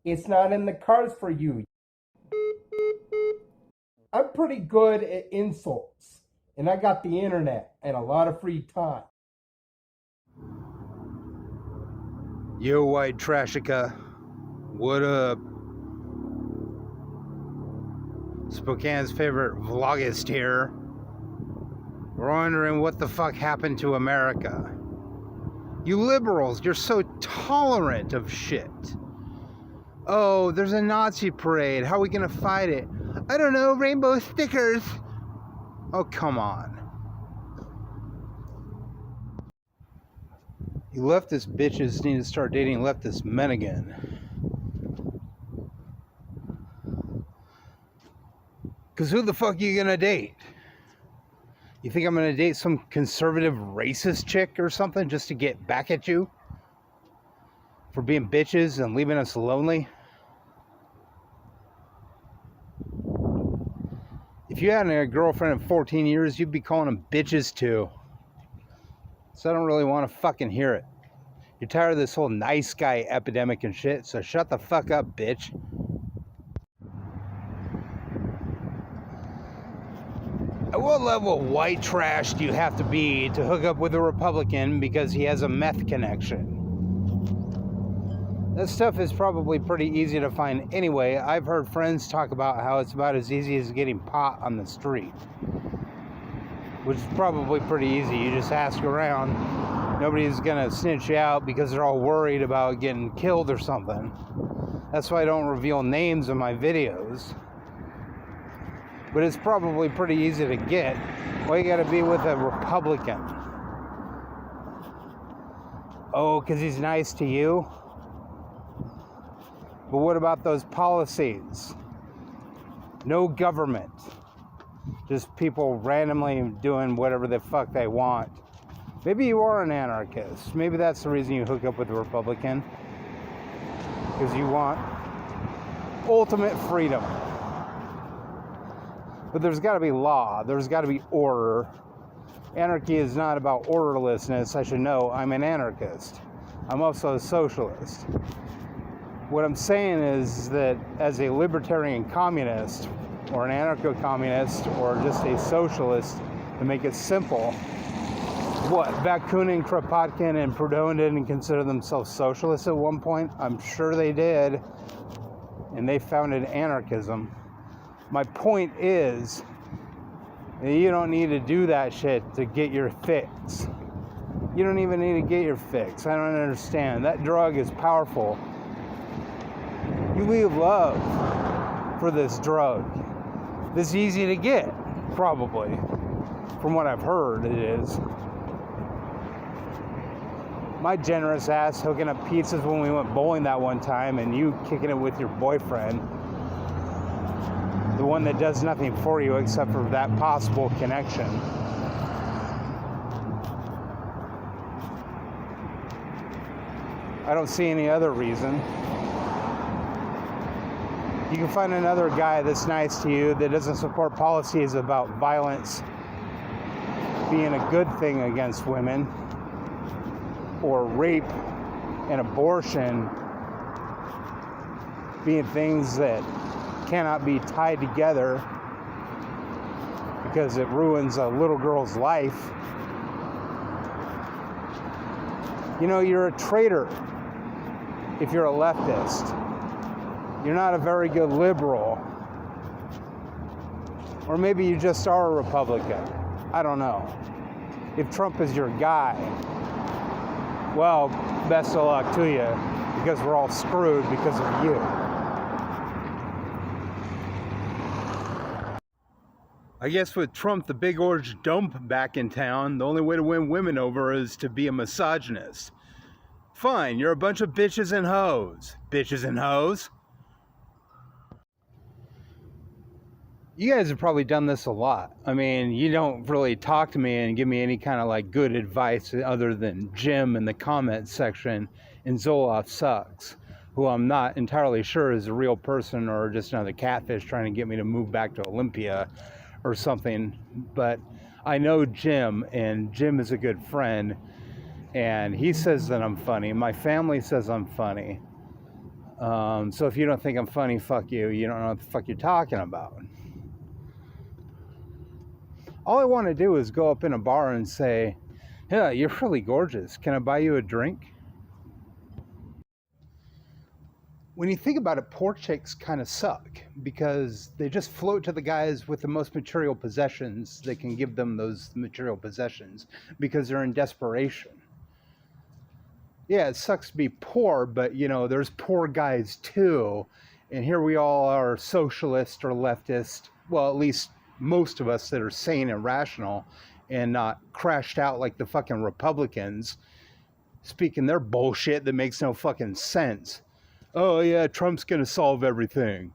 It's not in the cards for you. I'm pretty good at insults, and I got the internet and a lot of free time. Yo, white trashica. What up? Spokane's favorite vlogist here. We're wondering what the fuck happened to America. You liberals, you're so tolerant of shit. Oh, there's a Nazi parade. How are we gonna fight it? I don't know, rainbow stickers. Oh, come on. You leftist bitches need to start dating leftist men again. Because who the fuck are you gonna date? You think I'm gonna date some conservative racist chick or something just to get back at you? For being bitches and leaving us lonely? If you had a girlfriend in 14 years, you'd be calling them bitches too. So I don't really want to fucking hear it. You're tired of this whole nice guy epidemic and shit, so shut the fuck up, bitch. At what level of white trash do you have to be to hook up with a Republican because he has a meth connection? That stuff is probably pretty easy to find anyway. I've heard friends talk about how it's about as easy as getting pot on the street. Which is probably pretty easy. You just ask around. Nobody's gonna snitch you out because they're all worried about getting killed or something. That's why I don't reveal names in my videos. But it's probably pretty easy to get. Well, you gotta be with a Republican. Oh, because he's nice to you? But what about those policies? No government. Just people randomly doing whatever the fuck they want. Maybe you are an anarchist. Maybe that's the reason you hook up with a Republican. Because you want ultimate freedom. But there's got to be law. There's got to be order. Anarchy is not about orderlessness. I should know I'm an anarchist. I'm also a socialist. What I'm saying is that as a libertarian communist, or an anarcho-communist, or just a socialist, to make it simple, what, Bakunin, Kropotkin, and Proudhon didn't consider themselves socialists at one point? I'm sure they did. And they founded anarchism. My point is, you don't need to do that shit to get your fix. You don't even need to get your fix. I don't understand. That drug is powerful. You leave love for this drug. This is easy to get, probably. From what I've heard, it is. My generous ass hooking up pizzas when we went bowling that one time, and you kicking it with your boyfriend. The one that does nothing for you except for that possible connection. I don't see any other reason. You can find another guy that's nice to you that doesn't support policies about violence being a good thing against women, or rape and abortion being things that cannot be tied together because it ruins a little girl's life. You know, you're a traitor if you're a leftist. You're not a very good liberal. Or maybe you just are a Republican. I don't know. If Trump is your guy, well, best of luck to you, because we're all screwed because of you. I guess with Trump, the big orange dump back in town, the only way to win women over is to be a misogynist. Fine, you're a bunch of bitches and hoes. Bitches and hoes. You guys have probably done this a lot. I mean, you don't really talk to me and give me any kind of like good advice other than Jim in the comments section and Zoloff sucks, who I'm not entirely sure is a real person or just another catfish trying to get me to move back to Olympia or something. But I know Jim, and Jim is a good friend, and he says that I'm funny. My family says I'm funny. So if you don't think I'm funny, fuck you. You don't know what the fuck you're talking about. All I want to do is go up in a bar and say, yeah, you're really gorgeous. Can I buy you a drink? When you think about it, poor chicks kind of suck because they just float to the guys with the most material possessions that can give them those material possessions because they're in desperation. Yeah, it sucks to be poor, but you know, there's poor guys too. And here we all are socialist or leftist. Well, at least most of us that are sane and rational and not crashed out like the fucking Republicans speaking their bullshit that makes no fucking sense. Oh yeah, Trump's gonna solve everything.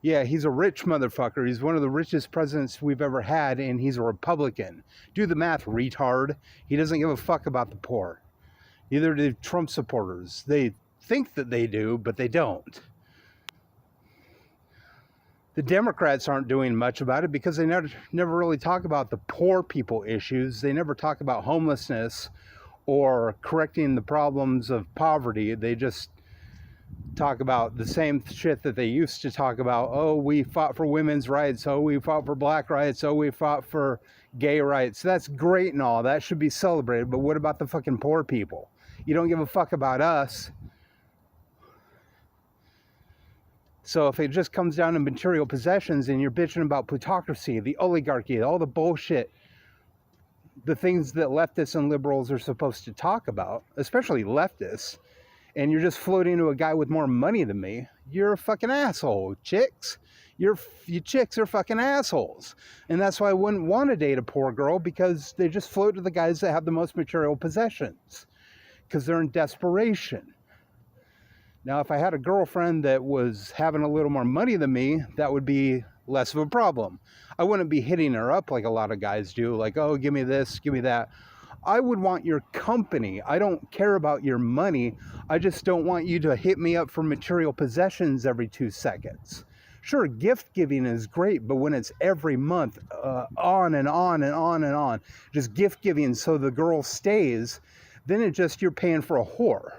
Yeah, he's a rich motherfucker. He's one of the richest presidents we've ever had, and he's a Republican. Do the math, retard. He doesn't give a fuck about the poor. Neither do Trump supporters. They think that they do, but they don't. The Democrats aren't doing much about it because they never really talk about the poor people issues. They never talk about homelessness or correcting the problems of poverty. They just talk about the same shit that they used to talk about. Oh, we fought for women's rights. Oh, we fought for black rights. Oh, we fought for gay rights. That's great and all. That should be celebrated. But what about the fucking poor people? You don't give a fuck about us. So if it just comes down to material possessions and you're bitching about plutocracy, the oligarchy, all the bullshit, the things that leftists and liberals are supposed to talk about, especially leftists, and you're just floating to a guy with more money than me, you're a fucking asshole, chicks. You chicks are fucking assholes. And that's why I wouldn't want to date a poor girl, because they just float to the guys that have the most material possessions, because they're in desperation. Now, if I had a girlfriend that was having a little more money than me, that would be less of a problem. I wouldn't be hitting her up like a lot of guys do, like, oh, give me this, give me that. I would want your company. I don't care about your money. I just don't want you to hit me up for material possessions every 2 seconds. Sure, gift giving is great, but when it's every month, on and on and on and on, just gift giving so the girl stays, then you're paying for a whore.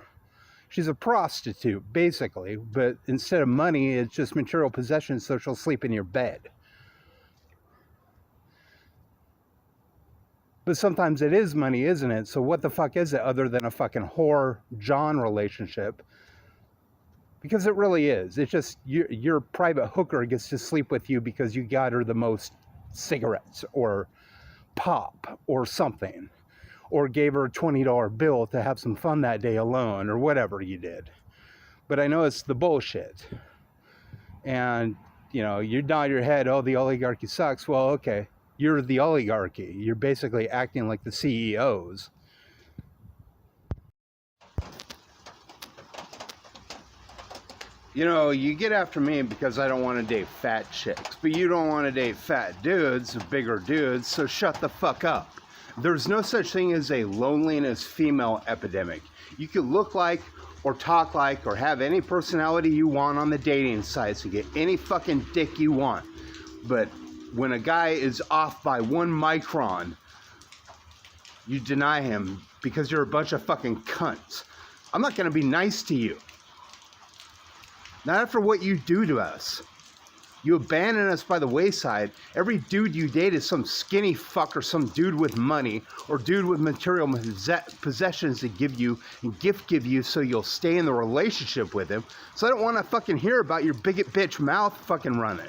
She's a prostitute, basically, but instead of money, it's just material possessions so she'll sleep in your bed. But sometimes it is money, isn't it? So what the fuck is it other than a fucking whore-John relationship? Because it really is. It's just your private hooker gets to sleep with you because you got her the most cigarettes or pop or something. Or gave her a $20 bill to have some fun that day alone, or whatever you did. But I know it's the bullshit. And, you know, you nod your head, oh, the oligarchy sucks. Well, okay, you're the oligarchy. You're basically acting like the CEOs. You know, you get after me because I don't want to date fat chicks, but you don't want to date fat dudes, bigger dudes, so shut the fuck up. There's no such thing as a loneliness female epidemic. You could look like or talk like or have any personality you want on the dating sites and get any fucking dick you want. But when a guy is off by 1 micron, you deny him because you're a bunch of fucking cunts. I'm not going to be nice to you. Not after what you do to us. You abandon us by the wayside. Every dude you date is some skinny fuck or some dude with money or dude with material possessions to give you and gift give you so you'll stay in the relationship with him. So I don't want to fucking hear about your bigot bitch mouth fucking running.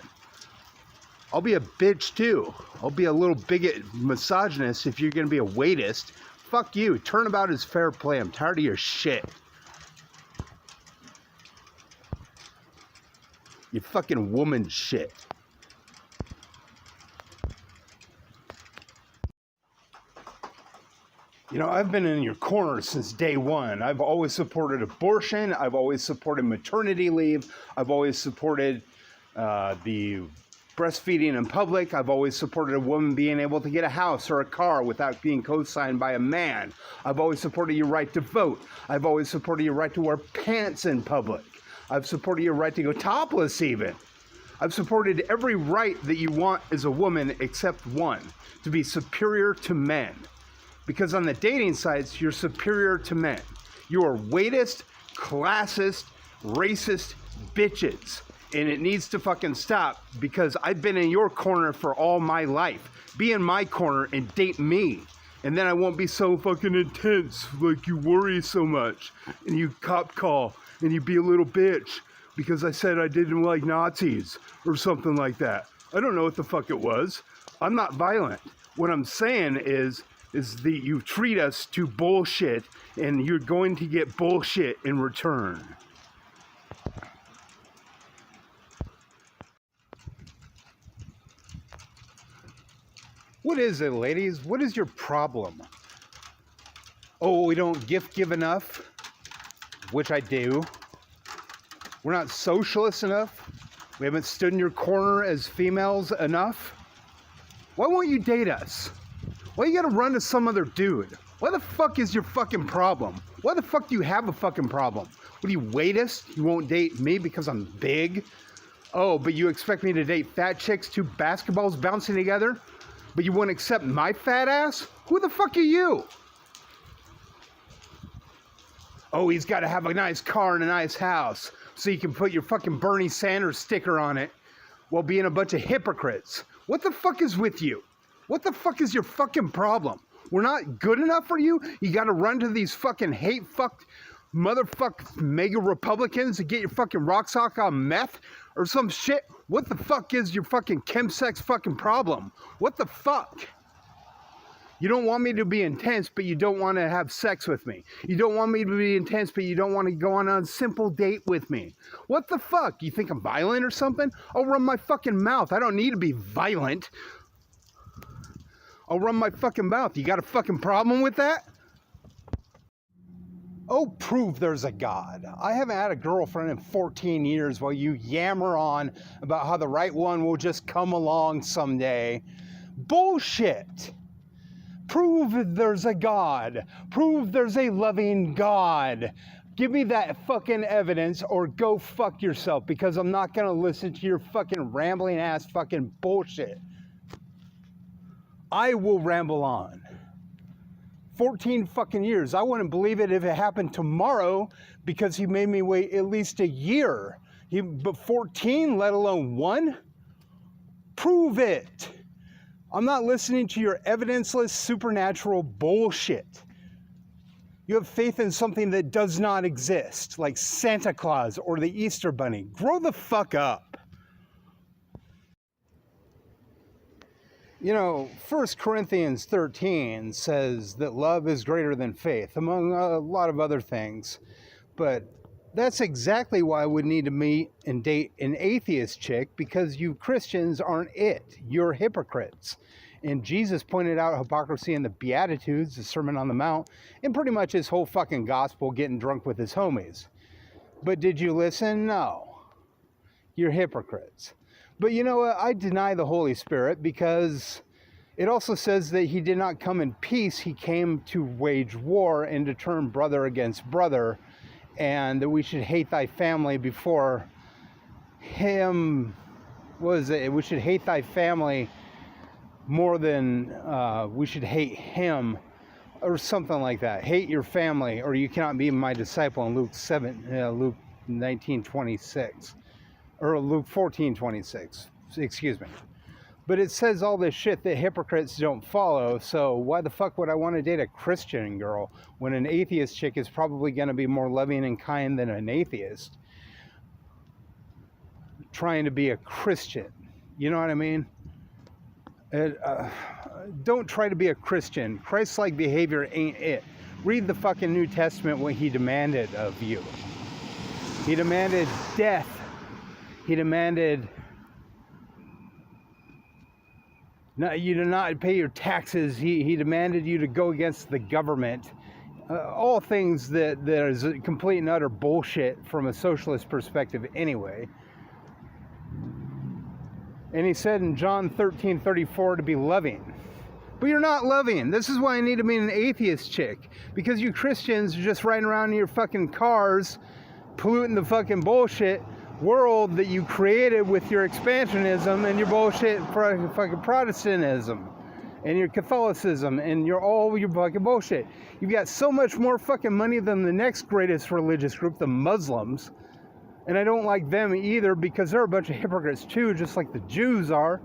I'll be a bitch too. I'll be a little bigot misogynist if you're going to be a waitist. Fuck you. Turnabout is fair play. I'm tired of your shit. You fucking woman shit. You know, I've been in your corner since day one. I've always supported abortion. I've always supported maternity leave. I've always supported the breastfeeding in public. I've always supported a woman being able to get a house or a car without being co-signed by a man. I've always supported your right to vote. I've always supported your right to wear pants in public. I've supported your right to go topless even. I've supported every right that you want as a woman except one, to be superior to men. Because on the dating sites, you're superior to men. You are weightist, classist, racist bitches. And it needs to fucking stop, because I've been in your corner for all my life. Be in my corner and date me. And then I won't be so fucking intense, like you worry so much. And you cop call, and you be a little bitch because I said I didn't like Nazis or something like that. I don't know what the fuck it was. I'm not violent. What I'm saying is that you treat us to bullshit, and you're going to get bullshit in return. What is it, ladies? What is your problem? Oh, we don't gift give enough, which I do. We're not socialist enough. We haven't stood in your corner as females enough. Why won't you date us? Why you gotta run to some other dude? What the fuck is your fucking problem? Why the fuck do you have a fucking problem? What are you, weightist? You won't date me because I'm big? Oh, but you expect me to date fat chicks, two basketballs bouncing together? But you won't accept my fat ass? Who the fuck are you? Oh, he's got to have a nice car and a nice house so you can put your fucking Bernie Sanders sticker on it while being a bunch of hypocrites. What the fuck is with you? What the fuck is your fucking problem? We're not good enough for you? You got to run to these fucking hate-fucked motherfucking mega Republicans to get your fucking rock sock on meth or some shit? What the fuck is your fucking chemsex fucking problem? What the fuck? You don't want me to be intense, but you don't want to have sex with me. You don't want me to be intense, but you don't want to go on a simple date with me. What the fuck? You think I'm violent or something? I'll run my fucking mouth. I don't need to be violent. I'll run my fucking mouth. You got a fucking problem with that? Oh, prove there's a God. I haven't had a girlfriend in 14 years while you yammer on about how the right one will just come along someday. Bullshit. Prove there's a God. Prove there's a loving God. Give me that fucking evidence or go fuck yourself, because I'm not going to listen to your fucking rambling ass fucking bullshit. I will ramble on. 14 fucking years. I wouldn't believe it if it happened tomorrow, because he made me wait at least a year. But 14, let alone 1? Prove it. I'm not listening to your evidenceless supernatural bullshit. You have faith in something that does not exist, like Santa Claus or the Easter Bunny. Grow the fuck up. You know, 1 Corinthians 13 says that love is greater than faith, among a lot of other things. But that's exactly why I would need to meet and date an atheist chick, because you Christians aren't it. You're hypocrites. And Jesus pointed out hypocrisy in the Beatitudes, the Sermon on the Mount, and pretty much his whole fucking gospel, getting drunk with his homies. But did you listen? No. You're hypocrites. But you know what? I deny the Holy Spirit, because it also says that he did not come in peace. He came to wage war and to turn brother against brother, and that we should hate thy family before him. What is it? We should hate thy family more than we should hate him, or something like that. Hate your family, or you cannot be my disciple, in Luke 19:26. Or Luke 14:26, excuse me. But it says all this shit that hypocrites don't follow, so why the fuck would I want to date a Christian girl when an atheist chick is probably going to be more loving and kind than an atheist trying to be a Christian? You know what I mean? Don't try to be a Christian. Christ-like behavior ain't it. Read the fucking New Testament, what he demanded of you. He demanded death. He demanded you to not pay your taxes. He demanded you to go against the government. All things that is complete and utter bullshit from a socialist perspective anyway. And he said in John 13:34 to be loving. But you're not loving. This is why I need to meet an atheist chick. Because you Christians are just riding around in your fucking cars, polluting the fucking bullshit world that you created with your expansionism and your bullshit fucking Protestantism and your Catholicism and all your fucking bullshit. You've got so much more fucking money than the next greatest religious group, the Muslims. And I don't like them either because they're a bunch of hypocrites too, just like the Jews are.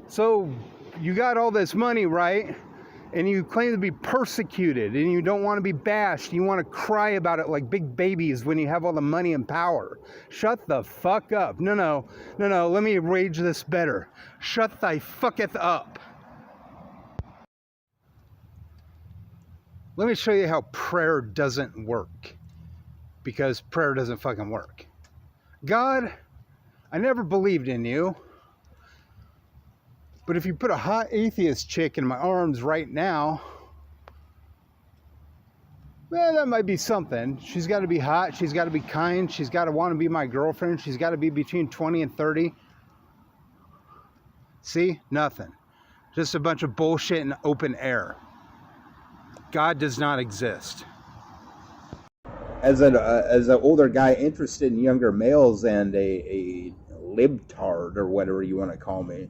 So you got all this money, right? And you claim to be persecuted and you don't want to be bashed. You want to cry about it like big babies when you have all the money and power. Shut the fuck up. No. Let me rage this better. Shut thy fucketh up. Let me show you how prayer doesn't work. Because prayer doesn't fucking work. God, I never believed in you. But if you put a hot atheist chick in my arms right now, well, that might be something. She's got to be hot. She's got to be kind. She's got to want to be my girlfriend. She's got to be between 20 and 30. See? Nothing. Just a bunch of bullshit in open air. God does not exist. As an older guy interested in younger males and a libtard or whatever you want to call me,